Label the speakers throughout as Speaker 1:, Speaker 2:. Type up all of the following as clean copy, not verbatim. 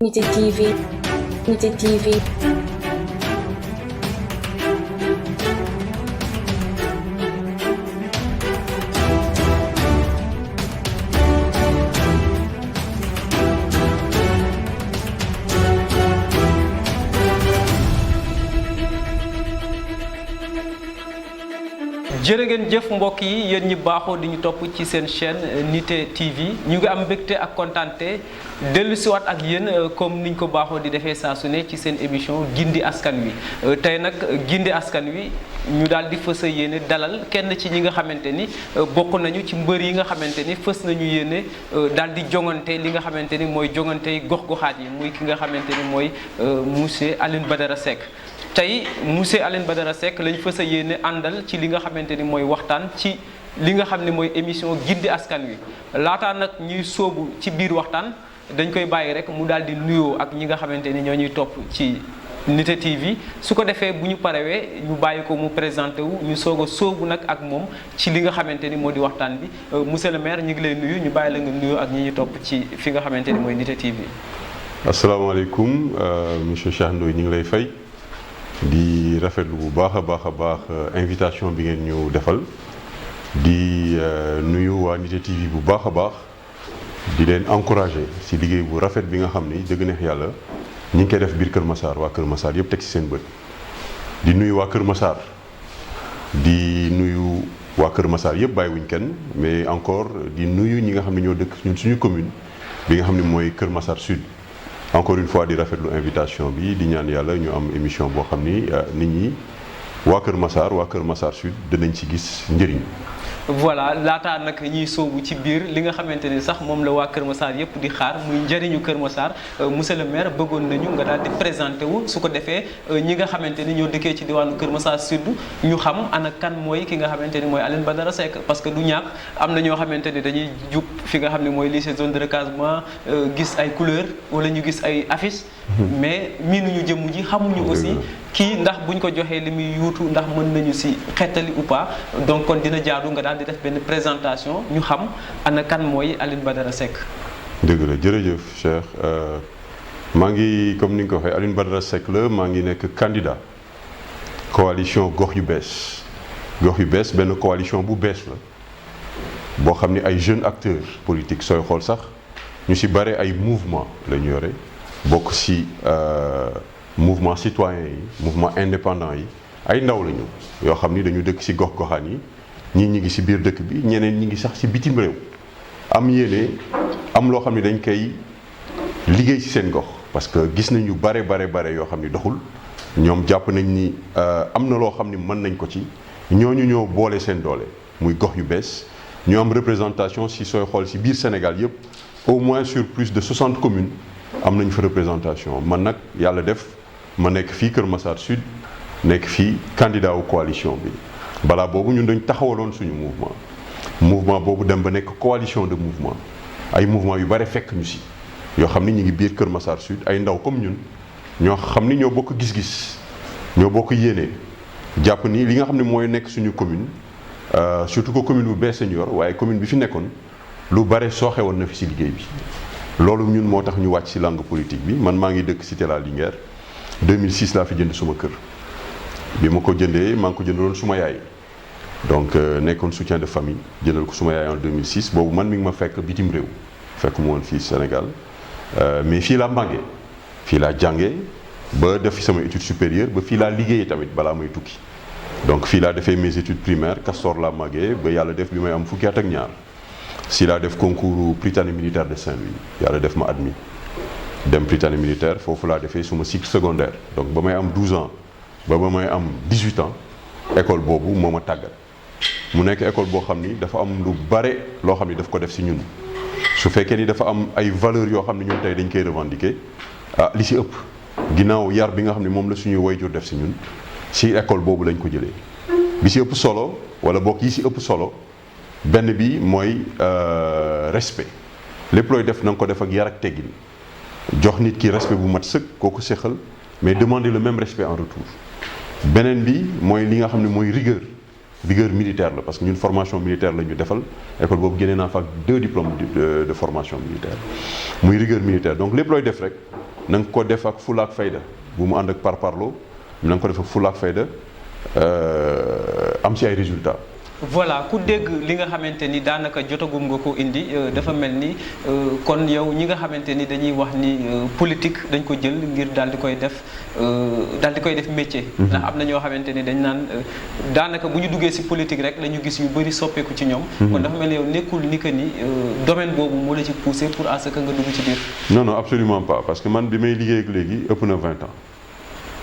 Speaker 1: Nitte TV, Nitte TV.
Speaker 2: jërë ngeen jëf mbokk yi yéen ñi baaxoo di ñu topp ci seen chaîne Nitte TV ñu ngi am mbégte ak kontaante dellu siwaat ak yéen comme niñ ko baaxoo di defee saa su ne ci seen émission gindi askan wi tey nag gindi askan wi ñu daal di fës a yéene dalal kenn ci ñi nga xamante ni bokk nañu ci mbër yi nga xamante ni fës nañu yéene daal di jongante li nga xamante ni mooy jongante gox-goxaat yi muy ki nga xamante ni mooy monsieur Alioune Badara Seck. tey monsieur Alioune Badara Seck lañ fës a yéene àndal ci li nga xamante ni mooy waxtaan ci li nga xam ne mooy émission gindi askan wi laataa nag ñuy sóobu ci biir waxtaan dañ koy bàyyi rek mu daal di nuyoo ak ñi nga xamante ni ñoo ñuy topp ci Nitte TV su ko defee bu ñu parewee ñu bàyyi ko mu présenté wu ñu soog a sóobu nag ak moom ci li nga xamante ni moo di waxtaan bi monsieur le maire ñu ngi lay nuyu ñu bàyyi la nga nuyoo ak ñi ñuy topp ci fi nga xamante ni mooy Nitte TV.
Speaker 3: asalaamaaleykum monsieur Cheikh Ndoye ñu ngi lay fay. di rafetlu bu baax a baax invitation bi ngeen ñu defal di nuyu waa Nitte TV bu baax a baax di leen encourager ci liggéey bu rafet bi nga xam ni dëgg neex yàlla ñu ngi koy def biir Kër Massar waa Kër Massar yëpp teg ci seen bët. di nuyu waa Kër Massar di nuyu waa Kër Massar yëpp bàyyiwuñ kenn mais encore di nuyu ñi nga xam ne ñoo dëkk ñun suñu commune bi nga xam ne mooy Kër Massar Sud. encore une fois di rafetlu invitation bi di ñaan yàlla ñu am émission boo xam ni nit ñi waa Kër Massar Sud dinañ ci gis njëriñ.
Speaker 2: voilà laataa nag ñuy sóobu ci biir li nga xamante ni sax moom la waa Kër Massar yëpp di xaar muy njëriñu Kër Massar monsieur le maire bëggoon nañu nga daal di présenté wu su ko defee ñi nga xamante ni ñoo dëkkee ci diwaanu Kër Massar Sud ñu xam ana kan mooy ki nga xamante ni mooy Alioune Badara Seck parce que du ñàkk am na ñoo xamante ni dañuy jub fi nga xam ne mooy lycée zone de recasement gis ay couleurs wala ñu gis ay affiches. mais miinuñu jëmm ji xamuñu aussi kii ndax buñ ko joxee li muy yuutu ndax mën nañu si xettali ou pas donc kon dina jaadu nga daal di def benn présentation ñu xam ana kan mooy Alioune Badara Seck.
Speaker 3: dëgg la jërëjëf Cheikh maa ngi comme ni nga ko waxee Alioune Badara Seck la maa ngi nekk candidat coalition gox yu bees benn coalition bu bees la boo xam ni ay jeunes acteurs politiques sooy xool sax ñu si bare ay mouvement la ñu yore bokk si mouvement citoyen yi mouvement indépendant yi ay ndaw lañu yoo xam ni dañu dëkk si gox-goxaan yi ñi ngi si biir dëkk bi ñeneen ñi ngi sax si bitim réew am yéene am loo xam ni dañ koy liggéey si seen gox parce que gis nañu bare yoo xam ni doxul ñoom jàpp nañ ni am na loo xam ni mën nañ ko ci ñooñu ñoo boole seen doole muy gox yu bees ñu am représentation si sooy xool si biir Sénégal yëpp au moins sur plus de 60 communes am nañ fa représentation man nag yàlla def ma nekk fii Kër Massar Sud nekk fii candidat wu coalition bi balaa boobu ñun dañ taxawaloon suñu mouvement boobu dem ba nekk coalition de mouvement ay mouvement yu bare fekk ñu si yoo xam ni ñu ngi biir Kër Massar Sud ay ndaw comme ñun ñoo xam ni ñoo bokk gis-gis ñoo bokk yéene jàpp ni li nga xam ne mooy nekk suñu commune surtout que commune bu bees ñu yor waaye commune bi fi nekkoon lu bare sooxe woon na fi si liggéey bi loolu ñun moo tax ñu wàcc ci langue politique bi man maa ngi dëkk Cité la Linguère 2006 laa fi jënd suma kër bi ma ko jëndee maa ngi ko jëndaloon suma yaay donc nekkoon soutien de famille jëndal ko suma yaay en 2006 boobu man mi ngi ma fekk bitim réew fekk mu woon fii Sénégal mais fii laa màggee fii laa jàngee ba def fi sama étude supérieure ba fii laa liggéeyee tamit balaa may tukki donc fii laa defee mes études primaires Castor laa màggee ba yàlla def bi may am fukki at ak ñaar si laa def concours Prytanée militaire de Saint-Louis yàlla def ma admis dem Prytanée militaire foofu laa defee suma cycle secondaire donc ba may am 12 ans ba may am 18 ans école boobu moo ma tàggat mu nekk école boo xam ni dafa am lu bare loo xam ni daf ko def si ñun su fekkee ni dafa am ay valeurs yoo xam ne ñun tey dañ koy revendiquer li si ëpp ginnaaw yar bi nga xam ne moom la suñuy wayjur def si ñun si école boobu lañ ko jëlee bi si ëpp solo wala bokk yi si ëpp solo benn bi mooy respect lépp looy def na nga ko def ak yar ak teggin jox nit ki respect bu mat sëkk kooku séqal mais demander le même respect en retour beneen bi mooy li nga xam ne mooy rigueur rigueur militaire la parce que ñun formation militaire la ñu defal école boobu génnee naa fa ak 2 diplômes de formation militaire muy rigueur militaire donc lépp looy def rek na nga ko def ak fulla ak fayda bu mu ànd ak parparloo na nga ko def ak fulla ak fayda am ci ay résultats.
Speaker 2: voilà ku dégg li nga xamante ni daanaka jotagum nga ko indi dafa mel ni kon yow ñi nga xamante ni dañuy wax ni politique dañ ko jël ngir daal di koy def métier. ndax am na ñoo xamante ni dañ naan daanaka bu ñu duggee ci politique rek dañu gis yu bëri soppeeku ci ñoom. kon dafa mel ni yow nekkul ni que ni domaine boobu moo la ci poussé pour à ce que nga dugg ci biir.
Speaker 3: non non absolument pas parce que man bi may liggéey ak léegi ëpp na 20 ans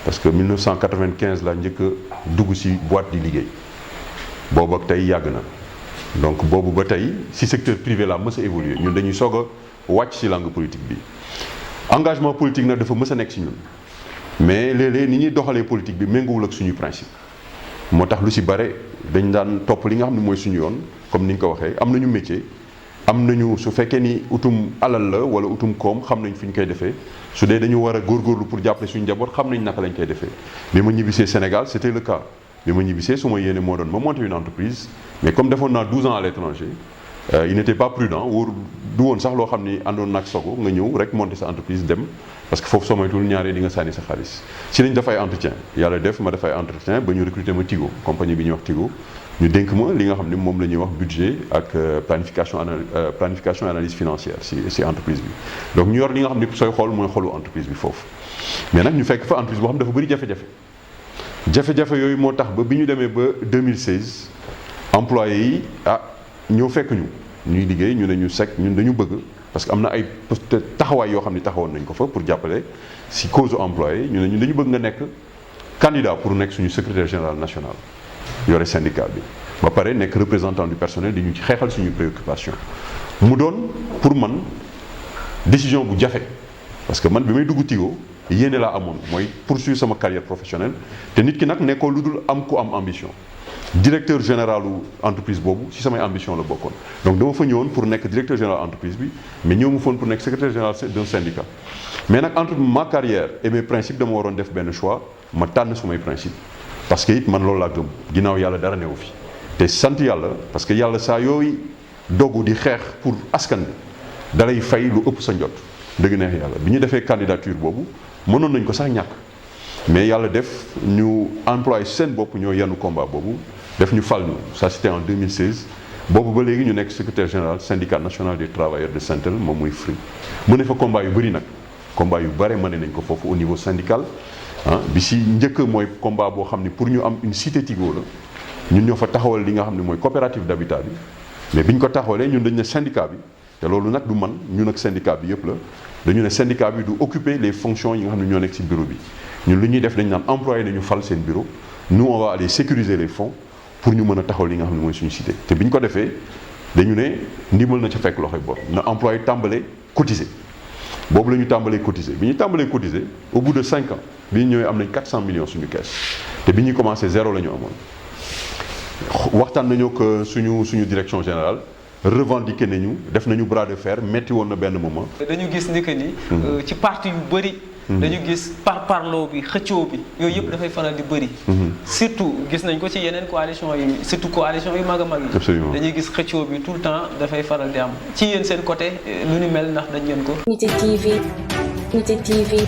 Speaker 3: parce que 1995 laa njëkk a dugg ci boîte di liggéey. boobu ak tey yàgg na donc boobu ba tey ci secteur privé la mës a évoluer ñun dañuy soog a wàcc ci langue politique bi engagement politique nag dafa mës a nekk ci ñun mais léeg-léeg ni ñuy doxalee politique bi méngoowul ak suñu principe moo tax lu ci bare dañ daan topp li nga xam ne mooy suñu yoon comme ni nga ko waxee am nañu métier am nañu su fekkee ni utum alal la wala utum koom xam nañ fi ñu koy defee su dee dañu war a góorgóorlu pour jàppale suñu njaboot xam nañ naka lañ koy defee bi ma ñibbisee Sénégal c'était le cas. bi ma ñibbisee su ma yéene moo doon ma monter une entreprise mais comme defoon naa 12 ans à l'étranger il n'était pas prudent wóor du woon sax loo xam ni àndoon nag sogo nga ñëw rek monter sa entreprise dem parce que foofu soo moytuwul ñaaree di nga sànni sa xaalis si lañ def ay entretien yàlla def ma def ay entretien ba ñu recruter ma Tigo compagnie bi ñuy wax Tigo ñu dénk ma li nga xam ne moom la ñuy wax budget ak planification analyse financière si entreprise bi donc ñu yor li nga xam ne sooy xool mooy xolu entreprise bi foofu mais nag ñu fekk fa entreprise boo xam dafa bëri jafe-jafe yooyu moo tax ba bi ñu demee ba 2016 employés yi ñoo fekk ñuy liggéey ñu ne ñu sec ñun dañu bëgg parce que am na ay taxawaay yoo xam ne taxawoon nañ ko fa pour jàppale ci cause employés ñu ne ñun dañu bëgg nga nekk candidat pour nekk suñu secrétaire général national yore syndicat bi ba pare nekk représentant du personnel di ñu ci xeexal suñu préoccupation mu doon pour man décision bu jafe parce que man bi may dugg Tigo yéene laa amoon mooy poursuivre sama carrière professionnelle te nit ki nag nekkoo lu dul am ku am ambition directeur généralu entreprise boobu ci samay ambition la bokkoon donc dama fa ñëwoon pour nekk directeur général entreprise bi mais ñëw mu foon pour nekk secrétaire général d'un syndicat mais nag entre ma carrière et mes principes dama waroon def benn choix ma tànn sumay principe parce que it man loolu laa gëm ginnaaw yàlla dara newu fi te sant yàlla parce que yàlla saa yooyu dogu di xeex pour askan bi dalay fay lu ëpp sa njot dëgg neex yàlla bi ñu defee candidature boobu mënoon nañ ko sax ñàkk mais yàlla def ñu employé seen bopp ñoo yanu combat boobu def ñu fal ñu ça c'était en 2016 boobu ba léegi ñu nekk secrétaire général syndicat national des travailleurs de Sentel moom muy FRI mu ne fa combat yu bëri nag combat yu bare mëne nañ ko foofu au niveau syndical bi si njëkk mooy combat boo xam ne pour ñu am une cité Tigo la ñun ñoo fa taxawal li nga xam ne mooy coopérative d'habitat bi mais bi ñu ko taxawalee ñun dañ ne syndicat bi te loolu nag du man ñun ak syndicat bi yëpp la dañu ne syndicat bi du occuper les fonctions yi nga xam ne ñoo nekk ci bureau bi ñun lu ñuy def dañu naan employé nañu fal seen bureau nous on va aller sécuriser les fonds pour ñu mën a taxaw li nga xam ne mooy suñu cité te bi ñu ko defee dañu ne ndimbal na ca fekk loxoy bor na employé tàmbalee cotiser boobu la ñu tàmbalee cotiser bi ñu tàmbalee cotiser au bout de 5 ans bi ñu ñëwee am nañ 400 millions suñu caisse te bi ñuy commencé zéro la ñu amoon waxtaan nañu ak suñu direction générale revendiqué nañu def nañu bras de fer metti woon na benn moment.
Speaker 2: dañu gis ni que ni. ci parti yu bëri. dañu gis parparloo bi xëccoo bi yooyu yëpp dafay faral di bëri. surtout gis nañ ko ci yeneen coalition yi surtout coalition yu mag a mag yi.
Speaker 3: absolument
Speaker 2: dañuy gis xëccoo bi tout le temps dafay faral di am ci yéen seen côté lu ni mel ndax dañ ngeen ko.
Speaker 1: Unité TV.